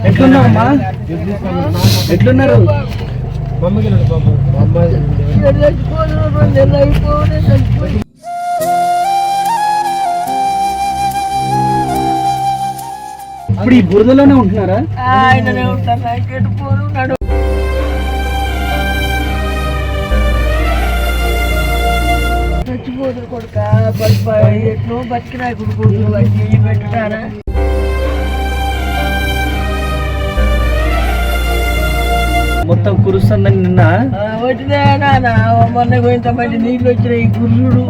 ఎట్లున్నావమ్మా? ఎట్లున్నారు? ఇప్పుడు ఈ బురదలోనే ఉంటున్నారా? ఆయననే ఉంటాను, నాకెటు పోను నడు. చచ్చిపోతురు కొడుక, ఎట్లో బతికినా కొడుకు అన్ని పెట్టుతారా? మొత్తం కురుస్తుందని నిన్న వచ్చినా నాన్న మొన్న ఇంతమంది నీళ్ళు వచ్చినాయి గుర్రుడు.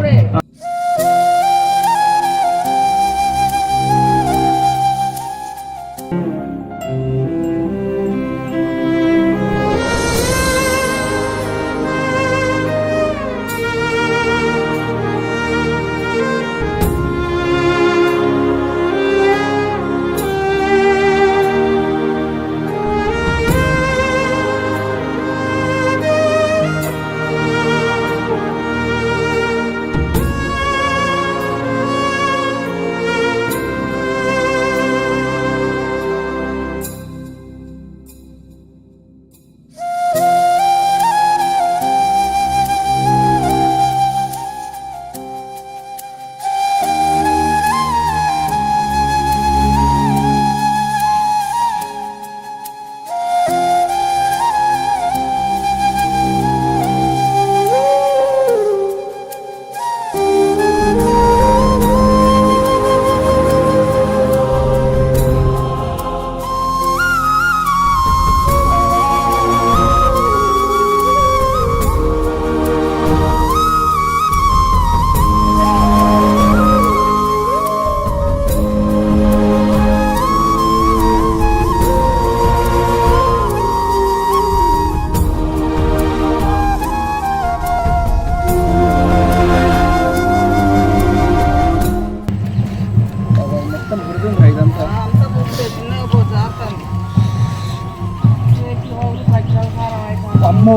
అమ్మో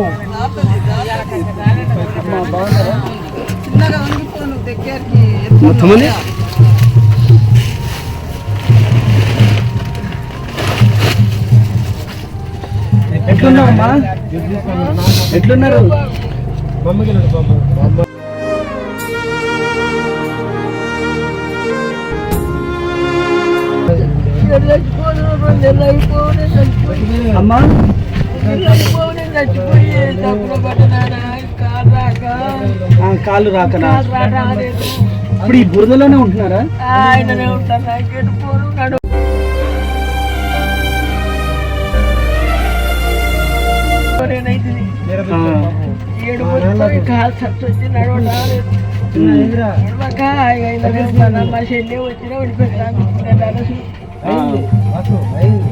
మొత్తమని ఎట్లున్నావమ్మా? ఎట్లున్నారు? అమ్మా కాళ్ళు రాకనా? ఇప్పుడు ఈ బురదలోనే ఉంటున్నారా? ఆయననే ఉంటాను, నాకెటు పోను నడు. ఏడు కాలు సచ్చి నడవడానికి మా చెల్లి వచ్చినా వెళ్ళిపోతాను.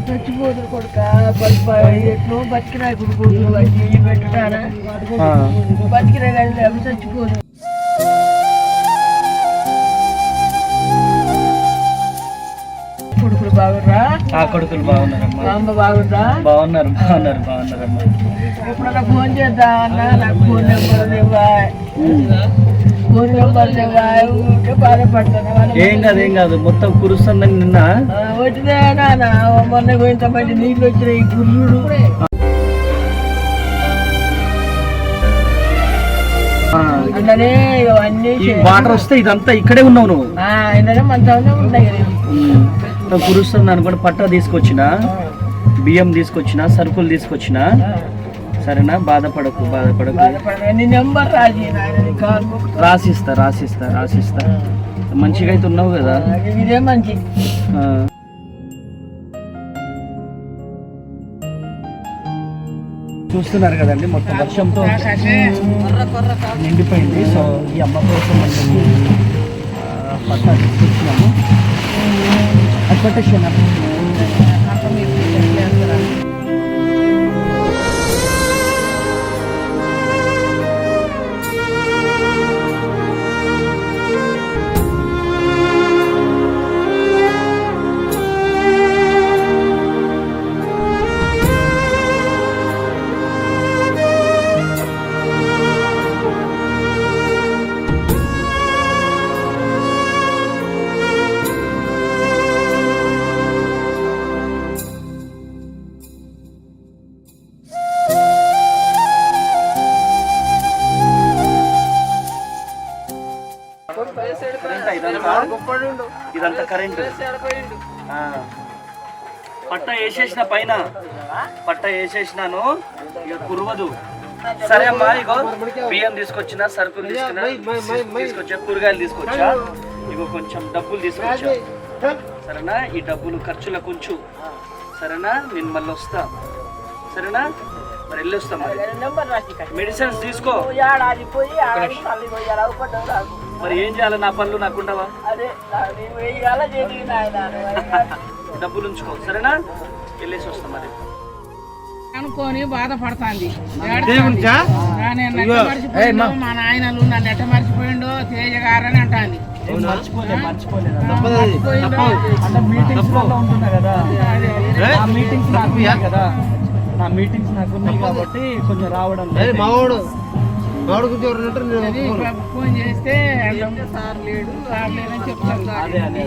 చచ్చిపోతురు కొడుక, ఎట్లో బతికినా కొడుకు అన్ని పెట్టుతారా? బతికినా కానీ అవి చచ్చిపోదు. కొడుకులు బాగుర్రా? ఆ కొడుకులు బాగున్నారమ్మా. అమ్మ బాగుందా? బాగున్నారు బాగున్నారు బాగున్నారమ్మా. ఎప్పుడన్నా ఫోన్ చేద్దా అన్న? నాకు ఫోన్ నెంబర్ లేవా? ఫోన్ నెంబర్ లేవా? బాధపడతాను. ఏం కాదు ఏం కాదు, మొత్తం కురుస్తుందని నిన్న వచ్చినా నాన్న మొన్న ఇంతమంది నీళ్ళు వచ్చినాయి గుర్రుడు. అన్ననే అన్ని వాటర్ వస్తే ఇదంతా ఇక్కడే ఉన్నావు నువ్వు. ఆయననే మంచంలో ఉన్నాయి. కురుస్తుంది అనుకోండి, పట్టా తీసుకొచ్చిన, బియ్యం తీసుకొచ్చిన, సరుకులు తీసుకొచ్చిన. సరేనా? బాధపడకు బాధపడకు. నీ నెంబర్ రాసిస్తా రాసిస్తా రాసిస్తా. మంచిగా అయితే ఉన్నావు కదా? ఇదే మంచి. చూస్తున్నారు కదండి, మొత్తం వర్షంతో నిండిపోయింది. సో ఈ అమ్మ కోసం పట్టా తీసుకొచ్చినాము. అది పట్టేసాను. కరెంట్. పట్ట వేసేసిన పైన పట్ట వేసేసినాను, ఇక కురవదు. సరే అమ్మా, ఇగో బియ్యం తీసుకొచ్చిన, సరుకులు తీసుకొచ్చా, కూరగాయలు తీసుకొచ్చా, ఇగో కొంచెం డబ్బులు తీసుకొచ్చా. సరేనా? ఈ డబ్బులు ఖర్చుల కొంచెం. సరేనా? నేను మళ్ళీ వస్తా. సరేనా? మరి వెళ్ళి వస్తా. మరి మెడిసిన్స్ తీసుకో. మరి ఏం చేయాలి? నా పనులు నాకుండవా? డబ్బులు ఉంచుకో. సరేనా? వెళ్ళేసి వస్తా. మరి అనుకోని బాధపడుతుంది. మా నాయనలు నన్ను ఎట్ట మర్చిపోయిండో తేజ గారని అంటాంది. మర్చిపోలేదు. అంటే మీటింగ్స్ లో ఉంటున్నా కదా, ఆ మీటింగ్స్ నాకు కదా, నా మీటింగ్స్ నాకు ఉన్నాయి కాబట్టి కొంచెం రావడం. ఫోన్ చేస్తే సార్ లేడు, సార్ లేదని చెప్తాను. అదే అదే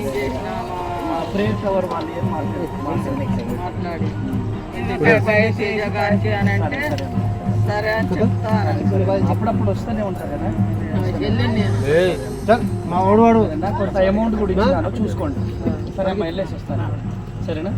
ప్రేయర్ కవర్ వాళ్ళు ఏం మాట్లాడి తేజ గారికి అని అంటే సరే అని చెప్తాను. అప్పుడప్పుడు వస్తూనే ఉంటారు కదా. వెళ్ళండి మా వాడు కొంత అమౌంట్ కూడా ఇచ్చినాను, చూసుకోండి. సరే అమ్మా, వెళ్ళేసి వస్తాను. సరేనా?